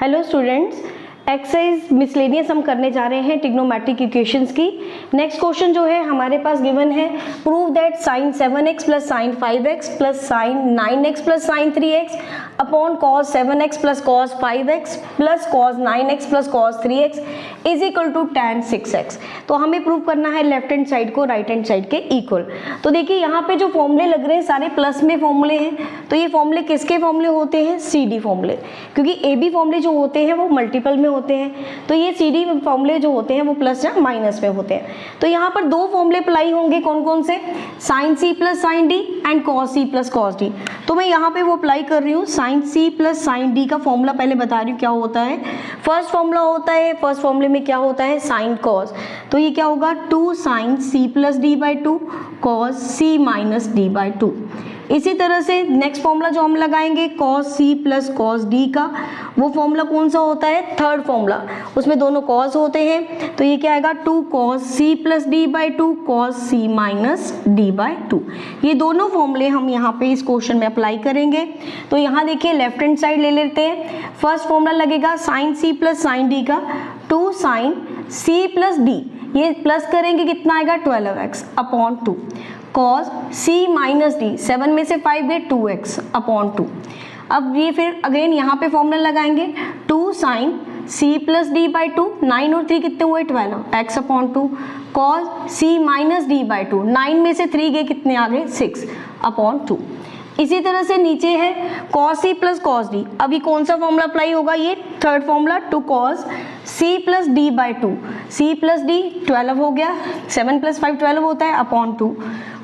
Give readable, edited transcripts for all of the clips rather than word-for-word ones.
Hello students, exercise miscellaneous हम करने जा रहे हैं ट्रिग्नोमेट्रिक इक्वेशंस की। नेक्स्ट क्वेश्चन जो है हमारे पास गिवन है, prove that sine 7x plus sine 5x plus sine 9x plus sine 3x upon cos 7x plus cos 5x plus cos 9x plus cos 3x is equal to tan 6x। तो हमें prove करना है left hand side को right hand side के equal. तो देखिए यहाँ पे जो फॉर्मूले लग रहे हैं सारे प्लस में फॉर्मूले हैं। तो ये फॉर्मूले किसके फॉर्मूले होते हैं? CD फॉर्मूले, क्योंकि AB फॉर्मूले जो होते हैं वो मल्टीपल में होते हैं। तो ये CD फॉर्मूले जो होते हैं वो प्लस या माइनस में होते हैं। तो यहाँ पर दो फॉर्मूले अप्लाई होंगे, कौन कौन से? Sine C plus sine D and cos C plus cos D। तो मैं यहाँ पे वो अप्लाई कर रही हूँ। Sine C plus sine D का फॉर्मूला पहले बता रही हूँ क्या होता है। फर्स्ट फॉर्मूला होता है, फर्स्ट फॉर्मूले में क्या होता है? Sine cos. तो ये क्या होगा? 2 sine C plus D by 2 cos C minus D by 2। इसी तरह से नेक्स्ट फॉर्मूला जो हम लगाएंगे cos C plus cos D का, वो फॉर्मूला कौन सा होता है? थर्ड फॉर्मूला, उसमें दोनों कॉस होते हैं। तो ये क्या आएगा? 2 cos C plus D by 2 cos C minus D by 2। ये दोनों फॉर्मूले हम यहाँ पे इस क्वेश्चन में अप्लाई करेंगे। तो यहाँ देखिए लेफ्ट हैंड साइड ले लेते हैं। फर्स्ट फॉर्मूला लगेगा sine C plus sine D का, 2 साइन C प्लस D, ये प्लस करेंगे कितना आएगा? 12x upon 2 cos C minus D, 7 में से 5 गए 2x अपॉन 2। अब ये फिर अगेन यहाँ पे फॉर्मूला लगाएंगे 2 sine C plus D by 2, 9 और 3 कितने हुए? 12 x upon 2 cos C minus D by 2, 9 में से 3 गए कितने आ गए? 6 अपॉन 2। इसी तरह से नीचे है cos C plus cos D। अभी कौन सा फॉर्मूला अप्लाई होगा? ये third formula 2 cos C plus D by 2, C plus D 12 हो गया, 7 प्लस 5 12 होता है upon 2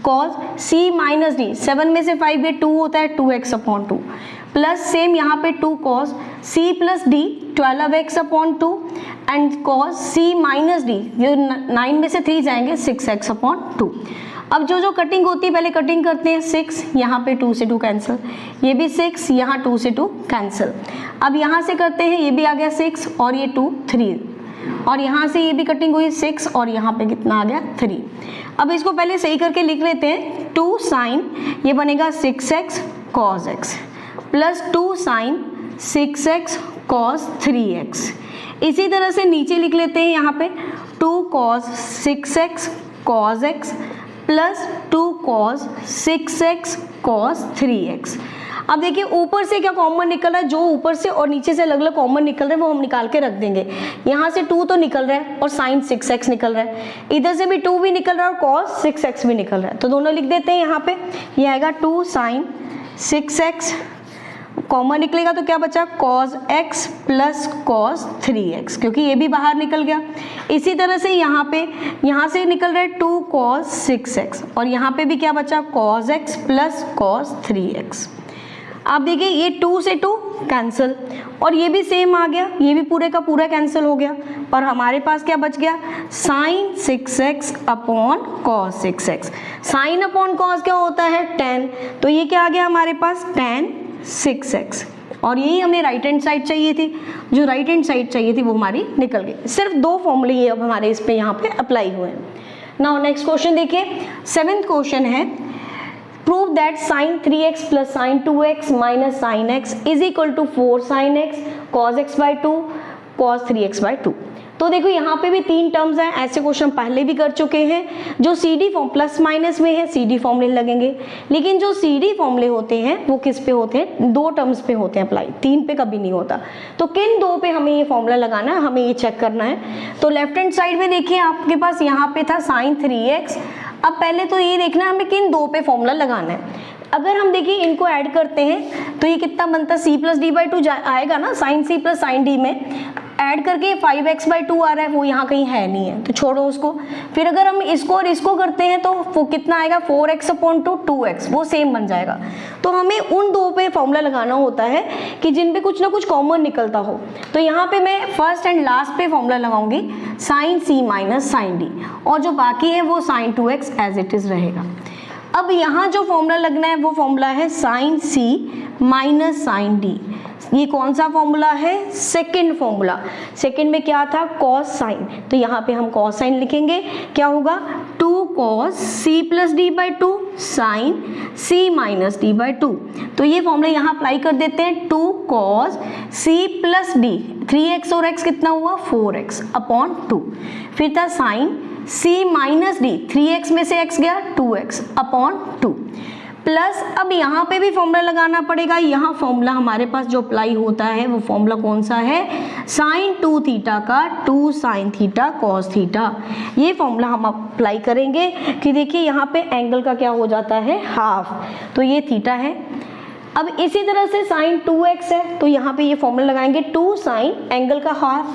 cos C minus D, 7 में से 5 गए 2 होता है 2x अपॉन 2 प्लस सेम यहाँ पे 2 cos C plus D 12x upon 2 and cos C minus D, जो 9 में से 3 जाएंगे 6x अपॉन 2। अब जो जो कटिंग होती है पहले कटिंग करते हैं। 6 यहाँ पे 2 से 2 कैंसिल, ये भी 6 यहाँ 2 से 2 कैंसिल। अब यहाँ से करते हैं, ये भी आ गया 6 और ये 2 3, और यहाँ से ये भी कटिंग हुई 6 और यहाँ पे कितना आ गया? 3। अब इसको पहले सही करके लिख लेते हैं। 2 साइन, ये बनेगा 6x cos x plus 2 sine 6x cos 3x। इसी तरह से नीचे लिख लेते हैं यहाँ पे 2 cos 6x cos x plus 2 cos 6x cos 3x। अब देखिए ऊपर से क्या कॉमन निकल रहा है, जो ऊपर से और नीचे से अलग अलग कॉमन निकल रहे हैं वो हम निकाल के रख देंगे। यहाँ से 2 तो निकल रहा है और साइन 6x निकल रहा है, इधर से भी 2 भी निकल रहा है और cos 6x भी निकल रहा है। तो दोनों लिख देते हैं यहाँ पे। ये आएगा 2 साइन 6x, कॉमन निकलेगा तो क्या बचा? cos x plus cos 3x, क्योंकि ये भी बाहर निकल गया। इसी तरह से यहाँ पे, यहाँ से निकल रहा है 2 cos 6x और यहाँ पे भी क्या बचा? cos x plus cos 3x। आप देखिए ये 2 से 2 कैंसिल और ये भी सेम आ गया, ये भी पूरे का पूरा कैंसिल हो गया, पर हमारे पास क्या बच गया? Sine 6x upon cos 6x। Sine upon cos क्या होता है? tan। तो ये क्या आ गया हमारे पास? tan 6x। और यही हमें राइट हैंड साइड चाहिए थी, जो राइट हैंड साइड चाहिए थी वो हमारी निकल गई। सिर्फ दो फॉर्मूले ये अब हमारे इस पे यहाँ पे अप्लाई हुए हैं। नाउ नेक्स्ट क्वेश्चन देखिए, 7th क्वेश्चन है, prove that sine 3x plus sine 2x minus sine x is equal to 4 sine x cos x by 2 cos 3x by 2। तो देखो यहाँ पे भी 3 टर्म्स हैं, ऐसे क्वेश्चन पहले भी कर चुके हैं। जो CD फॉर्म प्लस माइनस में है CD फॉर्मूले लगेंगे, लेकिन जो CD फॉर्मूले होते हैं वो किस पे होते हैं? 2 टर्म्स पे होते हैं अप्लाई, 3 पे कभी नहीं होता। तो किन 2 पे हमें ये फॉर्मूला लगाना है, हमें ये चेक करना है। तो लेफ्ट हैंड साइड में देखिए आपके पास यहाँ पे था साइन 3x। अब पहले तो ये देखना है हमें किन 2 पे फॉर्मूला लगाना है। अगर हम देखिए इनको ऐड करते हैं तो ये कितना बनता है? C प्लस D बाई 2 आएगा ना, sine C plus sine D में ऐड करके 5x बाई 2 आ रहा है, वो यहाँ कहीं है नहीं है तो छोड़ो उसको। फिर अगर हम इसको और इसको करते हैं तो वो कितना आएगा? 4x अपॉन 2 2x, वो सेम बन जाएगा। तो हमें उन 2 पे फॉर्मूला लगाना होता है कि जिन पे कुछ ना कुछ कॉमन निकलता हो। तो यहाँ पे मैं फर्स्ट एंड लास्ट पे फॉर्मूला लगाऊंगी sine C minus sine D, और जो बाकी है वो sign 2x as it is रहेगा। अब यहाँ जो फॉर्मूला लगना है वो फॉर्मूला है sine C minus sine D। ये कौन सा फॉर्मूला है? Second formula. सेकंड में क्या था? cos साइन, तो यहाँ पे हम cos साइन लिखेंगे। क्या होगा? 2 cos c plus D by 2 sine c minus D by 2। तो ये फॉर्मूला यहाँ अप्लाई कर देते हैं, 2 cos c plus D, 3x और x कितना हुआ 4x अपॉन 2, फिर था sign c minus D, 3x में से x गया 2x अपॉन 2, प्लस अब यहाँ पे भी फॉर्मूला लगाना पड़ेगा। यहाँ फॉर्मूला हमारे पास जो अप्लाई होता है वो फॉर्मूला कौन सा है, साइन 2 थीटा का 2 साइन थीटा कॉस थीटा। ये फॉर्मूला हम अप्लाई करेंगे कि देखिए यहाँ पे एंगल का क्या हो जाता है हाफ, तो ये थीटा है। अब इसी तरह से साइन 2x है, तो यहाँ पे ये फॉर्मूला लगाएंगे 2 साइन एंगल का हाफ,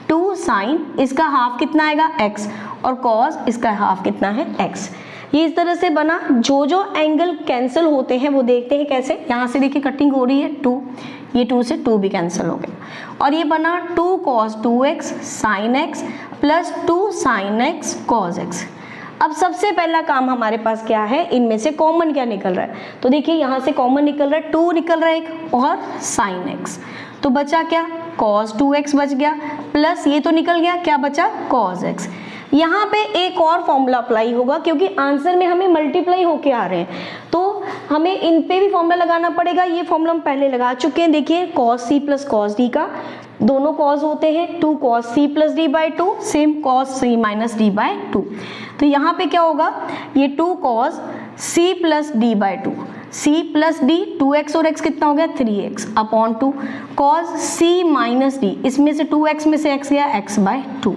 2 साइन इसका हाफ कितना आएगा x, और कॉस इसका हाफ कितना है x। ये इस तरह से बना। जो जो एंगल कैंसिल होते हैं वो देखते हैं कैसे। यहाँ से देखिए कटिंग हो रही है 2, ये 2 से 2 भी कैंसिल हो गया, और ये बना 2 cos 2x sin x plus 2 sin x cos x। अब सबसे पहला काम हमारे पास क्या है, इनमें से कॉमन क्या निकल रहा है, तो देखिए यहाँ से कॉमन निकल रहा है 2 निकल रहा है एक, और sin x, तो बचा क्या cos 2x बच गया, प्लस ये तो निकल गया, क्या बचा cos x। यहाँ पे एक और फॉर्मूला अप्लाई होगा क्योंकि आंसर में हमें मल्टीप्लाई होके आ रहे हैं, तो हमें इन पे भी फॉर्मूला लगाना पड़ेगा। ये फॉर्मूला हम पहले लगा चुके हैं, देखिए cos c plus cos d का, दोनों cos होते हैं, 2 cos c plus D by 2 same cos c minus D by 2। तो यहाँ पे क्या होगा, ये 2 cos c plus D by 2, c plus D, 2x और x कितना हो गया 3x upon 2, cos c minus D, इसमें से 2x में से x गया x बाई 2।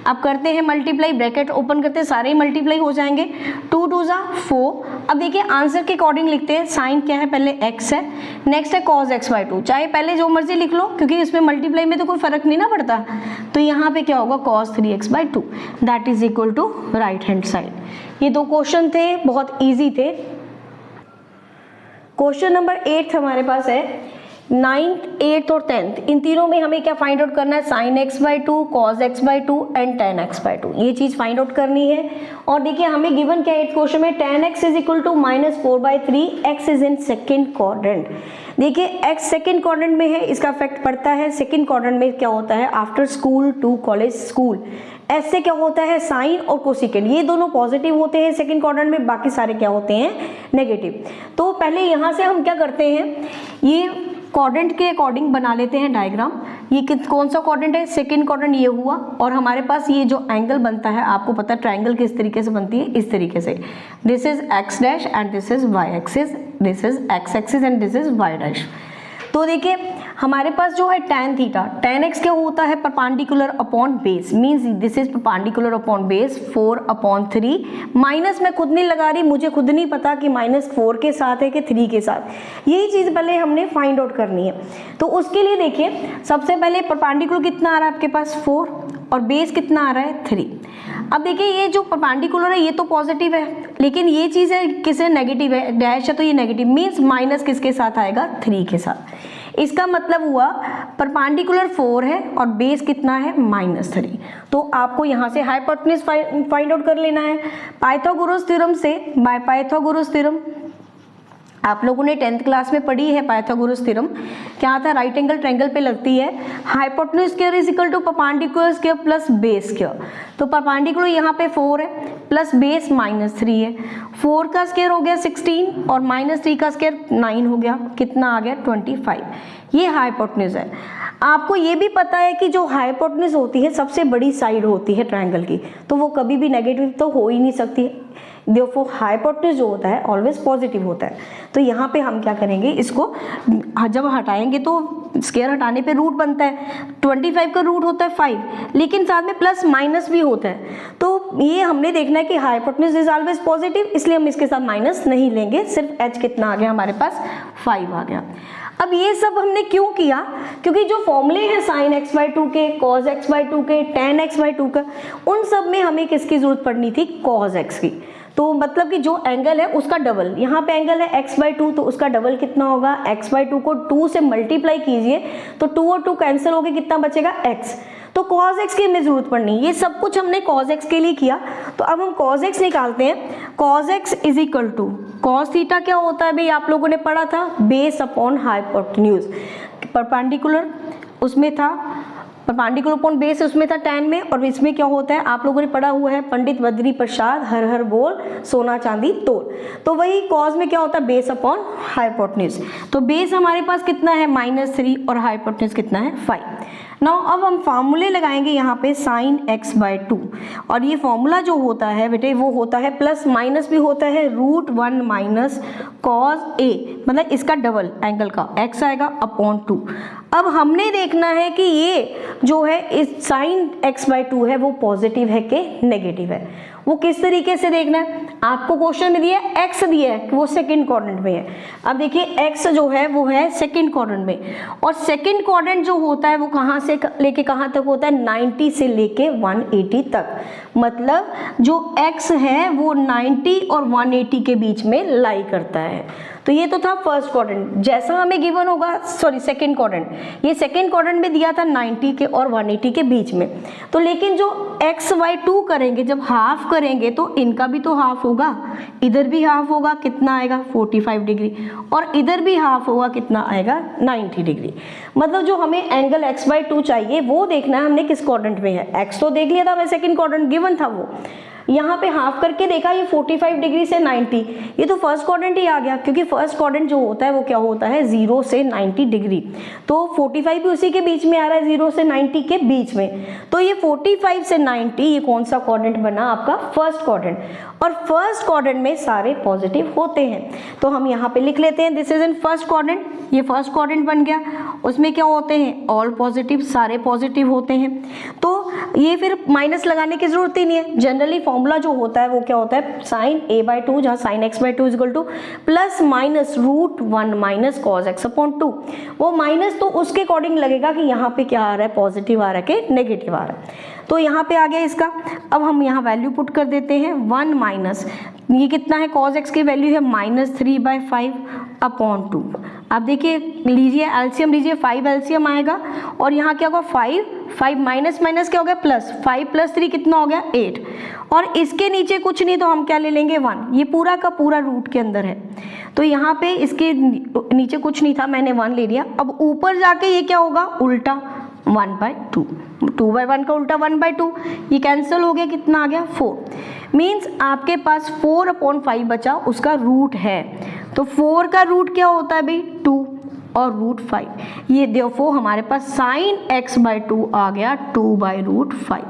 अब करते हैं मल्टीप्लाई, ब्रैकेट ओपन करते हैं, सारे ही मल्टीप्लाई हो जाएंगे, 2 2 जा 4। अब देखिए आंसर के अकॉर्डिंग लिखते हैं, साइन क्या है पहले x है, नेक्स्ट है cos x बाई 2, चाहे पहले जो मर्जी लिख लो क्योंकि इसमें मल्टीप्लाई में तो कोई फर्क नहीं ना पड़ता। तो यहाँ पे क्या होगा cos 3x by 2 that is equal to right hand side. ये दो क्वेश्चन थे, बहुत ईजी थे। क्वेश्चन नंबर 8 हमारे पास है, 9th 8th और 10th, इन तीनों में हमें क्या फाइंड आउट करना है, sin x by 2, cos x by 2 and tan x by 2, ये चीज फाइंड आउट करनी है। और देखिए हमें गिवन क्या है 8th क्वेश्चन में, tan x is equal to -4/3, x is in second quadrant. देखिए x सेकेंड क्वाड्रेंट में है, इसका इफेक्ट पड़ता है सेकेंड क्वाड्रेंट में क्या होता है, after school to college school, ऐसे क्या होता है साइन और कोसेकेंड, ये दोनों पॉजिटिव होते हैं सेकंड क्वाड्रेंट में, बाकी सारे क्या होते हैं नेगेटिव। तो पहले यहाँ से हम क्या करते हैं, ये क्वाड्रेंट के अकॉर्डिंग बना लेते हैं डायग्राम। ये कौन सा क्वाड्रेंट है, सेकंड क्वाड्रेंट ये हुआ, और हमारे पास ये जो एंगल बनता है, आपको पता है ट्रायंगल किस तरीके से बनती है, इस तरीके से, this is x dash and this is y axis, this is x axis and this is y dash. तो देखिए हमारे पास जो है tan थीटा, tan x क्या होता है perpendicular upon base, means this is perpendicular upon base 4/3, minus मैं खुद नहीं लगा रही, मुझे खुद नहीं पता कि -4 के साथ है कि 3 के साथ, यही चीज पहले हमने फाइंड आउट करनी है। तो उसके लिए देखिए सबसे पहले परपेंडिकुलर कितना आ रहा है आपके पास 4, और बेस कितना आ रहा है 3। अब देखिए ये जो परपेंडिकुलर है ये तो पॉजिटिव है, लेकिन ये चीज है किसे नेगेटिव है, डैश है तो ये नेगेटिव, मींस माइनस किसके साथ आएगा 3 के साथ। इसका मतलब हुआ परपेंडिकुलर 4 है और बेस कितना है -3। तो आपको यहाँ से हाइपोटेन्यूज फाइंड आउट कर लेना है पाइथागोरस थ्योरम से। बाय पाइथागोरस थ्योरम आप लोगों ने 10th क्लास में पढ़ी है पाइथागोरस थ्योरम, क्या था, राइट एंगल ट्रायंगल पे लगती है, hypotenuse square is equal to perpendicular square plus base square. तो परपेंडिकुलर यहाँ पे 4 है प्लस बेस -3 है, 4 का स्क्वायर हो गया 16 और -3 का स्क्वायर 9 हो गया, कितना आ गया 25। ये हाइपोटेन्यूज है। आपको ये भी पता है कि जो हाइपोटेन्यूज होती है सबसे बड़ी साइड होती है ट्रायंगल की, तो वो कभी भी नेगेटिव तो हो ही नहीं सकती, देयरफॉर हाइपोटेन्यूज जो होता है ऑलवेज पॉजिटिव होता है। तो यहाँ पे हम क्या करेंगे, इसको जब हटाएंगे तो स्क्वायर हटाने पे रूट बनता है, 25 का रूट होता है 5, लेकिन साथ में प्लस माइनस भी होता है। तो ये हमने देखना है कि हाइपोटेन्यूज इज ऑलवेज पॉजिटिव, इसलिए हम इसके साथ माइनस नहीं लेंगे, सिर्फ h कितना आ गया हमारे पास 5 आ गया। अब ये सब हमने क्यों किया, क्योंकि जो फॉर्मूले हैं sin x बाई 2 के, cos x बाई 2 के, tan x बाई 2 का, उन सब में हमें किसकी जरूरत पड़नी थी, cos x की। तो मतलब कि जो एंगल है उसका डबल, यहाँ पे एंगल है x बाई 2, तो उसका डबल कितना होगा, x बाई 2 को 2 से मल्टीप्लाई कीजिए तो 2 और 2 कैंसिल हो गए, कितना बचेगा x। तो cos x की हमें जरूरत पड़नी, ये सब कुछ हमने cos x के लिए किया। तो अब हम cos x निकालते हैं, cos x is equal to cos theta क्या होता है भाई, आप लोगों ने पढ़ा था, बेस अपॉन हाइपोटेन्यूज, परपेंडिकुलर उसमें था परपेंडिकुलर अपॉन बेस उसमें था tan में, और इसमें क्या होता है आप लोगों ने पढ़ा हुआ है पंडित बद्री प्रसाद हर हर बोल सोना चांदी तोल, तो वही कॉज में क्या होता है बेस अपॉन हाइपोटेन्यूज। तो बेस हमारे पास कितना है -3 और हाइपोटेन्यूज कितना है 5। नाउ अब हम फार्मूले लगाएंगे यहाँ पे sin x/2, और ये फॉर्मूला जो होता है बेटे वो होता है प्लस माइनस भी होता है √1 माइनस cos a, मतलब इसका डबल एंगल का x आएगा अपॉन 2। अब हमने देखना है कि ये जो है इस sin x/2 है वो पॉजिटिव है कि नेगेटिव है। वो किस तरीके से देखना है, आपको क्वेश्चन में दिया है x दिया है वो सेकंड क्वाड्रेंट में है। अब देखिए x जो है वो है सेकंड क्वाड्रेंट में, और सेकंड क्वाड्रेंट जो होता है वो कहाँ से लेके कहाँ तक होता है 90 से लेके 180 तक, मतलब जो x है वो 90 और 180 के बीच में लाई करता है। तो ये तो था फर्स्ट क्वाड्रेंट, जैसा हमें गिवन होगा सॉरी सेकंड क्वाड्रेंट, ये सेकंड क्वाड्रेंट में दिया था 90 के और 180 के बीच में। तो लेकिन जो x/2 करेंगे जब हाफ करेंगे तो इनका भी तो हाफ होगा, इधर भी हाफ होगा कितना आएगा 45 डिग्री, और इधर भी हाफ होगा कितना आएगा 90 डिग्री। मतलब जो हमें एंगल x/2 चाहिए वो देखना है हमने किस क्वाड्रेंट में है। x तो देख लिया था मैं सेकंड क्वाड्रेंट गिवन था वो, यहाँ पे हाफ करके देखा ये 45 डिग्री से 90, ये तो फर्स्ट क्वाड्रेंट ही आ गया, क्योंकि फर्स्ट क्वाड्रेंट जो होता है वो क्या होता है 0 से 90 डिग्री, तो 45 भी उसी के बीच में आ रहा है 0 से 90 के बीच में। तो ये 45 से 90 ये कौन सा क्वाड्रेंट बना आपका फर्स्ट क्वाड्रेंट, और फर्स्ट क्वाड्रेंट में सारे पॉजिटिव होते हैं। तो हम यहाँ पे लिख लेते हैं this is in first quadrant, ये फर्स्ट क्वाड्रेंट बन गया, उसमें क्या होते हैं ऑल पॉजिटिव, सारे पॉजिटिव होते हैं। तो ये फिर माइनस लगाने की जरूरत ही नहीं है, जनरली फॉर्मूला जो होता है वो क्या होता है sin a/2 जहाँ sin x/2 equal two plus minus √1 minus cos x/2, वो माइनस तो उसके अकॉर्डिंग लगेगा कि यहाँ पे क्या आ रहा है पॉजिटिव आ रहा है कि नेगेटिव आ रहा है। तो यहाँ पे आ गया इसका, अब हम यहाँ वैल्यू पुट कर देते हैं 1 माइनस ये कितना है cos x की वैल्यू है -3/5 अपॉन 2। अब देखिए लीजिए एलसीएम लीजिए, 5 एलसीएम आएगा और यहाँ क्या होगा 5 माइनस माइनस क्या हो गया प्लस, 5 + 3 कितना हो गया 8, और इसके नीचे कुछ नहीं तो हम क्या ले लेंगे 1, ये पूरा का पूरा रूट के अंदर है। तो यहाँ पे इसके नीचे कुछ नहीं था मैंने 1 ले लिया। अब ऊपर जाके ये क्या होगा उल्टा 1/2, 2/1 का उल्टा 1/2, ये कैंसिल हो गया कितना आ गया 4। मीन्स आपके पास 4/5 बचा उसका रूट है, तो 4 का रूट क्या होता है भाई 2 और √5, ये देखो हमारे पास sin x/2 आ गया 2/√5।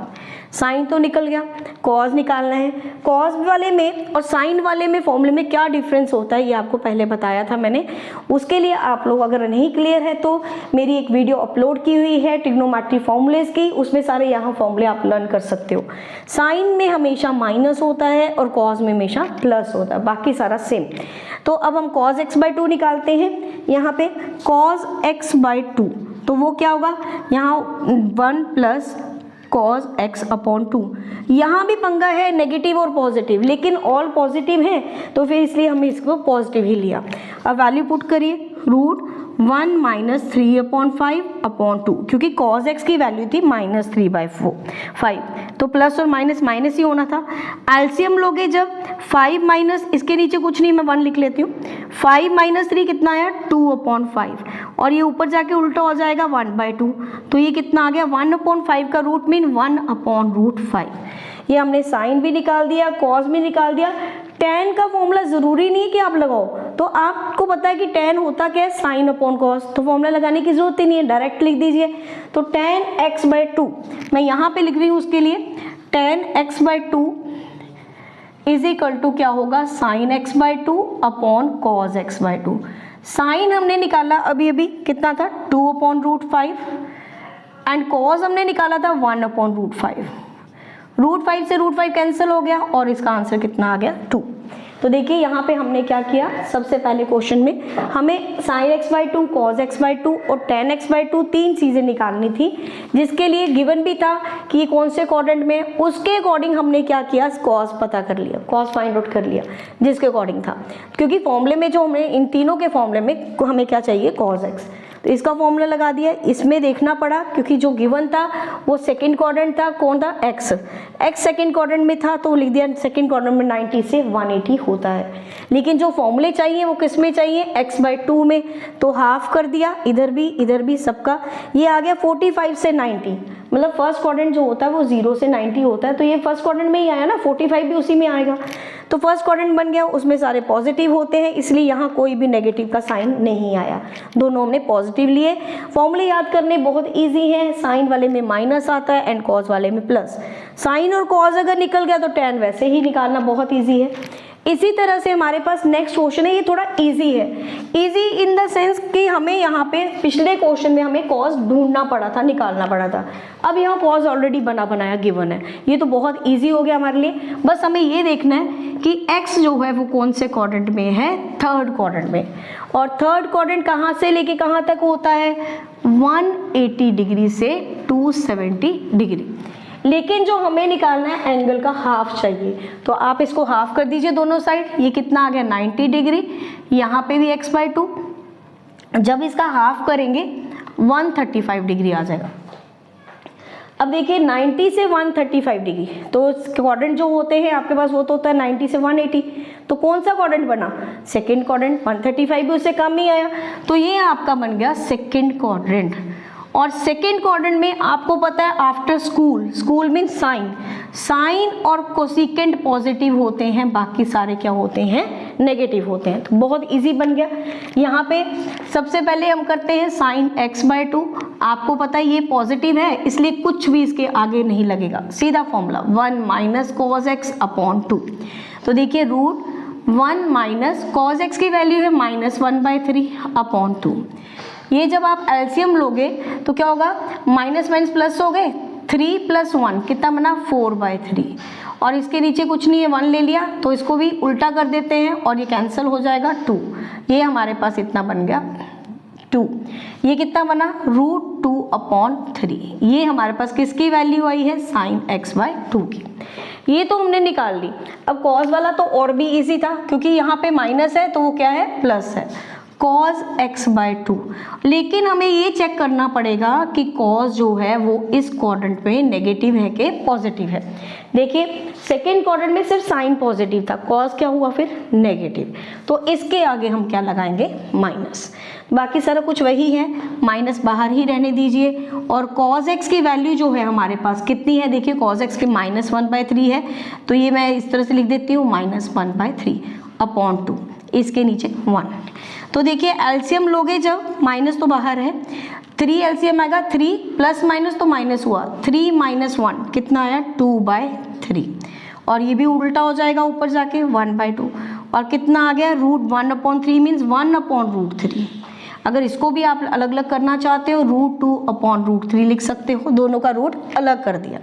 साइन तो निकल गया, कॉज निकालना है। कॉज वाले में और साइन वाले में फॉर्मूले में क्या डिफरेंस होता है ये आपको पहले बताया था मैंने। उसके लिए आप लोग अगर नहीं क्लियर है तो मेरी एक वीडियो अपलोड की हुई है ट्रिग्नोमेट्री फॉर्मूलेज की, उसमें सारे यहाँ फॉर्मूले आप लर्न कर सकते हो। साइन में हमेशा माइनस होता है और कॉज में हमेशा प्लस होता है, बाकी सारा सेम। तो अब हम cos x/2 निकालते हैं। यहाँ पे cos x/2 तो वो क्या होगा यहाँ 1 + cos x/2। यहाँ भी पंगा है नेगेटिव और पॉजिटिव, लेकिन ऑल पॉजिटिव है तो फिर इसलिए हमने इसको पॉजिटिव ही लिया। अब वैल्यू पुट करिए √1 - 3/5/2, क्योंकि cos x की वैल्यू थी -3/5, तो प्लस और माइनस माइनस ही होना था। एलसीएम लोगे जब 5 माइनस इसके नीचे कुछ नहीं मैं 1 लिख लेती हूँ, 5 - 3 कितना आया 2/5, और ये ऊपर जाके उल्टा हो जाएगा 1/2, तो ये कितना आ गया 1/5 का रूट मीन 1/√5। ये हमने साइन भी निकाल दिया, कॉज भी निकाल दिया। tan का फॉर्मूला जरूरी नहीं है कि आप लगाओ, तो आपको पता है कि tan होता क्या है sin/cos, तो फॉर्मूला लगाने की जरूरत ही नहीं है, डायरेक्ट लिख दीजिए। तो tan x/2 मैं यहाँ पे लिख रही हूँ, उसके लिए tan x/2 = क्या होगा sin x/2 upon cos x/2। Sign हमने निकाला अभी अभी कितना था 2/√5 एंड cos हमने निकाला था 1/√5। √5 से √5 कैंसिल हो गया और इसका आंसर कितना आ गया 2। तो देखिए यहाँ पे हमने क्या किया, सबसे पहले क्वेश्चन में हमें sin x/2, cos x/2 और tan x/2 तीन चीज़ें निकालनी थी, जिसके लिए गिवन भी था कि ये कौन से क्वाड्रेंट में, उसके अकॉर्डिंग हमने क्या किया cos पता कर लिया, cos फाइंड आउट कर लिया जिसके अकॉर्डिंग था, क्योंकि फॉर्मूले में जो हमें इन तीनों के फॉर्मूले में हमें क्या चाहिए cos x। तो इसका फॉर्मूला लगा दिया। इसमें देखना पड़ा क्योंकि जो गिवन था वो सेकंड क्वाड्रेंट था, कौन था, एक्स सेकंड क्वाड्रेंट में था, तो लिख दिया सेकंड क्वाड्रेंट में 90 से 180 होता है। लेकिन जो फॉर्मूले चाहिए वो किस में चाहिए, x/2 में, तो हाफ कर दिया, इधर भी सबका, ये आ गया 45 से 90, मतलब फर्स्ट क्वाड्रेंट जो होता है वो 0 से 90 होता है, तो ये फर्स्ट क्वाड्रेंट में ही आया ना, 45 भी उसी में आएगा, तो फर्स्ट क्वाड्रेंट बन गया, उसमें सारे पॉजिटिव होते हैं, इसलिए यहाँ कोई भी नेगेटिव का साइन नहीं आया, दोनों हमने पॉजिटिव लिए। फॉर्मूले याद करने बहुत इजी है, साइन वाले में माइनस आता है एंड कॉज वाले में प्लस। साइन और कॉज अगर निकल गया तो tan वैसे ही निकालना बहुत ईजी है। इसी तरह से हमारे पास नेक्स्ट क्वेश्चन है, ये थोड़ा इजी है, इजी इन द सेंस कि हमें यहाँ पे पिछले क्वेश्चन में हमें कॉज ढूंढना पड़ा था, निकालना पड़ा था, अब यहाँ कॉज ऑलरेडी बनाया गिवन है, ये तो बहुत इजी हो गया हमारे लिए। बस हमें ये देखना है कि x जो है वो कौन से क्वाड्रेंट में है, थर्ड क्वाड्रेंट में, और थर्ड क्वाड्रेंट कहाँ से लेके कहाँ तक होता है, 180 डिग्री से 270 डिग्री। लेकिन जो हमें निकालना है एंगल का हाफ चाहिए, तो आप इसको हाफ कर दीजिए दोनों साइड, ये कितना आ गया 90 डिग्री, यहाँ पे भी x/2, जब इसका हाफ करेंगे 135 डिग्री आ जाएगा। अब देखिए 90 से 135 डिग्री, तो क्वाड्रेंट जो होते हैं आपके पास वो तो होता है 90 से 180, तो कौन सा क्वाड्रेंट बना, सेकेंड क्वाड्रेंट, 135 भी उससे कम ही आया, तो ये आपका बन गया सेकेंड क्वाड्रेंट। और सेकेंड क्वाड्रेंट में आपको पता है आफ्टर स्कूल मीन साइन और कोसिकेंट पॉजिटिव होते हैं, बाकी सारे क्या होते हैं, नेगेटिव होते हैं, तो बहुत इजी बन गया। यहाँ पे सबसे पहले हम करते हैं साइन x/2, आपको पता है ये पॉजिटिव है इसलिए कुछ भी इसके आगे नहीं लगेगा, सीधा फॉर्मूला 1 - cos x/2। तो देखिए √1 - cos x की वैल्यू है -1/3/2। ये जब आप एलसीएम लोगे तो क्या होगा, माइनस माइनस प्लस हो गए, 3 + 1 कितना बना 4/3, और इसके नीचे कुछ नहीं है 1 ले लिया, तो इसको भी उल्टा कर देते हैं और ये कैंसिल हो जाएगा 2, ये हमारे पास इतना बन गया 2, ये कितना बना √2/3, ये हमारे पास किसकी वैल्यू आई है, साइन x/2 की। ये तो हमने निकाल ली। अब कॉज वाला तो और भी इजी था क्योंकि यहाँ पे माइनस है तो वो क्या है, प्लस है, cos x/2। लेकिन हमें ये चेक करना पड़ेगा कि cos जो है वो इस क्वाड्रेंट में नेगेटिव है कि पॉजिटिव है। देखिए सेकेंड क्वाड्रेंट में सिर्फ साइन पॉजिटिव था, cos क्या हुआ फिर नेगेटिव, तो इसके आगे हम क्या लगाएंगे, माइनस, बाकी सारा कुछ वही है, माइनस बाहर ही रहने दीजिए। और cos x की वैल्यू जो है हमारे पास कितनी है, देखिए cos x की -1/3 है, तो ये मैं इस तरह से लिख देती हूँ -1/3/2, इसके नीचे 1। तो देखिए एलसीएम लोगे जब, माइनस तो बाहर है, 3 एलसीएम आएगा, 3 प्लस माइनस तो माइनस हुआ, 3 - 1 कितना आया 2/3, और ये भी उल्टा हो जाएगा ऊपर जाके 1/2, और कितना आ गया √1/3 मीन्स 1/√3। अगर इसको भी आप अलग अलग करना चाहते हो √2/√3 लिख सकते हो, दोनों का रूट अलग कर दिया।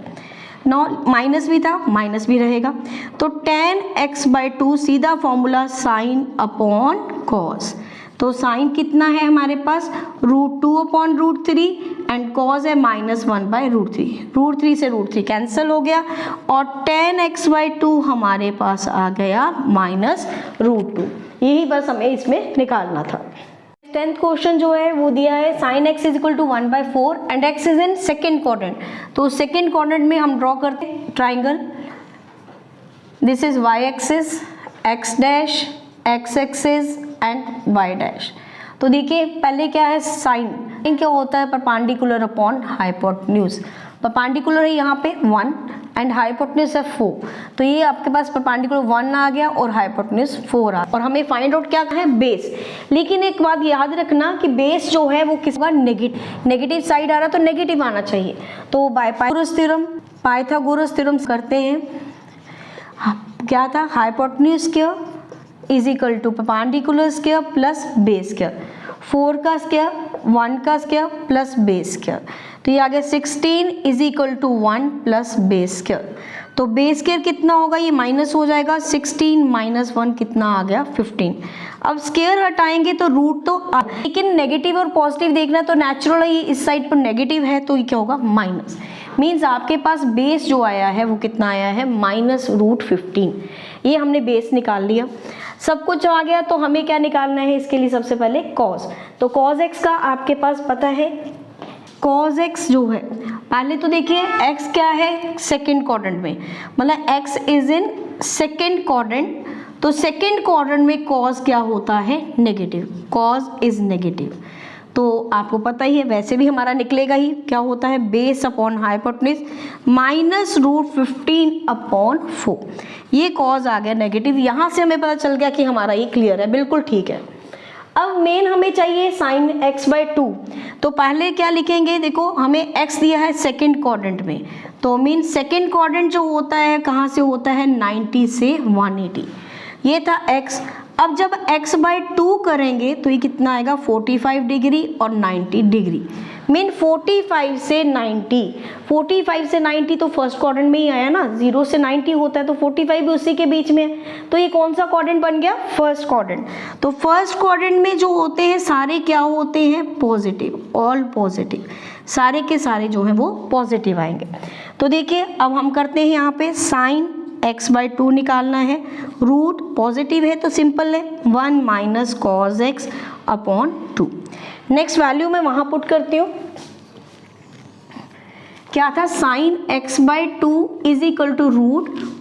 नौ माइनस भी था, माइनस भी रहेगा, तो tan x/2 सीधा फॉर्मूला sin/cos, तो साइन कितना है हमारे पास √2/√3 एंड cos है -1/√3, √3 से √3 कैंसिल हो गया, और tan x/2 हमारे पास आ गया -√2। यही बस हमें इसमें निकालना था। 10th क्वेश्चन जो है वो दिया है sin x = 1/4 and x is in second quadrant, तो सेकेंड क्वाड्रेंट में हम ड्रॉ करते हैं triangle, this is y axis, x dash, x axis and y dash. तो देखिए पहले क्या है, साइन क्या होता है, परपेंडिकुलर अपॉन हाइपोटेन्यूज, परपेंडिकुलर है यहाँ पे 1 एंड हाइपोटेन्यूज है 4, तो ये आपके पास परपेंडिकुलर 1 आ गया और हाइपोटेन्यूज 4 आ गया, और हमें फाइंड आउट क्या है, बेस। लेकिन एक बात याद रखना कि बेस जो है वो किसका, नेगेटिव साइड आ रहा तो नेगेटिव आना चाहिए, तो बाय पाइथागोरस थ्योरम करते हैं, क्या था, hypotenuse square is equal to perpendicular square plus base square, 4 का स्क्वायर 1 का स्क्वायर प्लस बेस स्क्वायर, तो ये आ गया 16 is equal to 1 plus base square, तो बेस स्क्वायर कितना होगा, ये माइनस हो जाएगा, 16 - 1 कितना आ गया 15। अब स्क्वायर हटाएंगे तो रूट तो लेकिन नेगेटिव और पॉजिटिव देखना, तो नेचुरल है इस साइड पर नेगेटिव है तो ये क्या होगा माइनस, मीन्स आपके पास बेस जो आया है वो कितना आया है -√15। ये हमने बेस निकाल लिया, सब कुछ आ गया। तो हमें क्या निकालना है इसके लिए, सबसे पहले कॉस। तो कॉस एक्स का आपके पास पता है, कॉस एक्स जो है, पहले तो देखिए एक्स क्या है सेकेंड क्वाड्रेंट में, मतलब x is in second quadrant. तो सेकेंड क्वाड्रेंट में कॉस क्या होता है, नेगेटिव, कॉस इज नेगेटिव। तो आपको पता ही है, वैसे भी हमारा निकलेगा ही, क्या होता है बेस अपॉन हाइपोटेन्यूज -√15/4। ये कॉस आ गया नेगेटिव। यहाँ से हमें पता चल गया कि हमारा ये क्लियर है, बिल्कुल ठीक है। अब मेन हमें चाहिए sin x/2। तो पहले क्या लिखेंगे, देखो हमें x दिया है सेकेंड क्वाड्रेंट में, तो मीन सेकेंड क्वाड्रेंट जो होता है कहाँ से होता है 90 से 180। ये था x। अब जब x/2 करेंगे तो ये कितना आएगा 45 डिग्री और 90 डिग्री। मीन 45 से 90, 45 से 90 तो फर्स्ट क्वाड्रेंट में ही आया ना, 0 से 90 होता है तो 45 भी उसी के बीच में है। तो ये कौन सा क्वाड्रेंट बन गया, फर्स्ट क्वाड्रेंट। तो फर्स्ट क्वाड्रेंट में जो होते हैं सारे क्या होते हैं पॉजिटिव, ऑल पॉजिटिव, सारे के सारे जो हैं वो पॉजिटिव आएंगे। तो देखिए अब हम करते हैं यहाँ पे sin x/2 निकालना है, रूट पॉजिटिव है तो सिंपल है 1 - cos x/2। नेक्स्ट वैल्यू मैं वहां पुट करती हूँ, क्या था sin x/2 =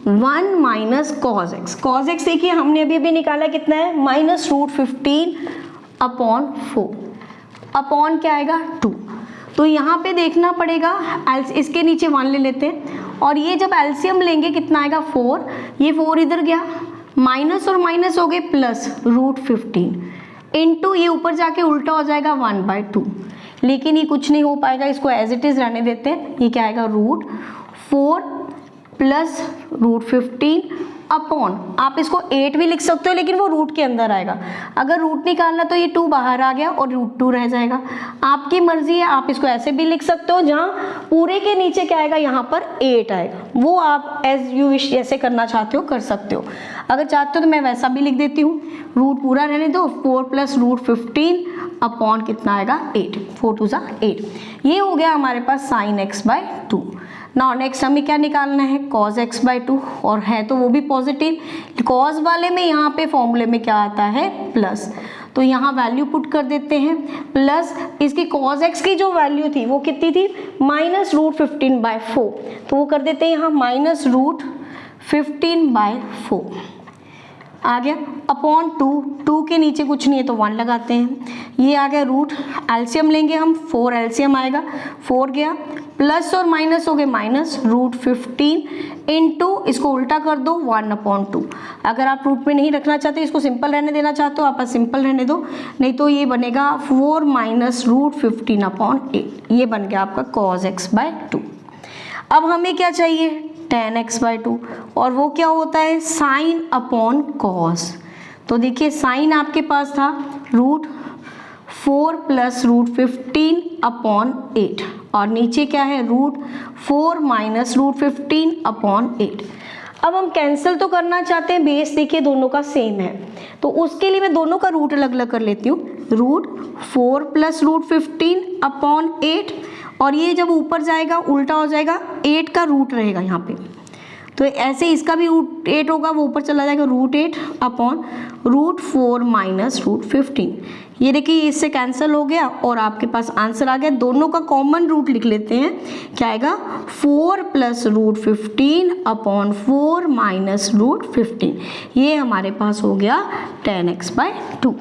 √1 - cos x। cos x देखिए हमने अभी निकाला कितना है -√15/4 अपॉन क्या आएगा 2। तो यहाँ पे देखना पड़ेगा, इसके नीचे 1 ले लेते हैं और ये जब एलसीएम लेंगे कितना आएगा 4, ये 4 इधर गया, माइनस और माइनस हो गए प्लस √15 इंटू ये ऊपर जाके उल्टा हो जाएगा 1/2। लेकिन ये कुछ नहीं हो पाएगा, इसको एज इट इज रहने देते हैं। ये क्या आएगा √4 प्लस √15 अपॉन, आप इसको 8 भी लिख सकते हो लेकिन वो रूट के अंदर आएगा। अगर रूट निकालना तो ये 2 बाहर आ गया और √2 रह जाएगा। आपकी मर्जी है, आप इसको ऐसे भी लिख सकते हो जहाँ पूरे के नीचे क्या आएगा, यहाँ पर 8 आएगा। वो आप एज यू विश जैसे करना चाहते हो कर सकते हो। अगर चाहते हो तो मैं वैसा भी लिख देती हूँ, रूट पूरा रहने दो, 4 प्लस √15 अपॉन कितना आएगा 8, 4 2 8। ये हो गया हमारे पास sin x/2। नाउ नेक्स्ट हमें क्या निकालना है cos x/2, और है तो वो भी पॉजिटिव। cos वाले में यहाँ पे फॉर्मूले में क्या आता है प्लस, तो यहाँ वैल्यू पुट कर देते हैं प्लस। इसकी cos x की जो वैल्यू थी वो कितनी थी -√15/4, तो वो कर देते हैं यहाँ -√15/4 आ गया अपॉन 2 के नीचे कुछ नहीं है तो 1 लगाते हैं। ये आ गया रूट, एलसीएम लेंगे हम, 4 एलसीएम आएगा, 4 गया प्लस और माइनस हो गए -√15 इंटू इसको उल्टा कर दो 1/2। अगर आप रूट में नहीं रखना चाहते, इसको सिंपल रहने देना चाहते हो, आप सिंपल रहने दो, नहीं तो ये बनेगा 4 - √15/8। ये बन गया आपका cos x/2। अब हमें क्या चाहिए tan x/2, और वो क्या होता है sin अपॉन cos। तो देखिए sin आपके पास था √4 प्लस √15/8 और नीचे क्या है √4 - √15/8। अब हम कैंसिल तो करना चाहते हैं, बेस देखिए दोनों का सेम है, तो उसके लिए मैं दोनों का रूट अलग अलग कर लेती हूँ। √4 प्लस √15/8 और ये जब ऊपर जाएगा उल्टा हो जाएगा, 8 का रूट रहेगा यहाँ पे, तो ऐसे इसका भी √8 होगा, वो ऊपर चला जाएगा √8 अपॉन √4 - √15। ये देखिए इससे कैंसिल हो गया और आपके पास आंसर आ गया। दोनों का कॉमन रूट लिख लेते हैं, क्या आएगा 4 प्लस √15/4 - √15। ये हमारे पास हो गया tan x/2।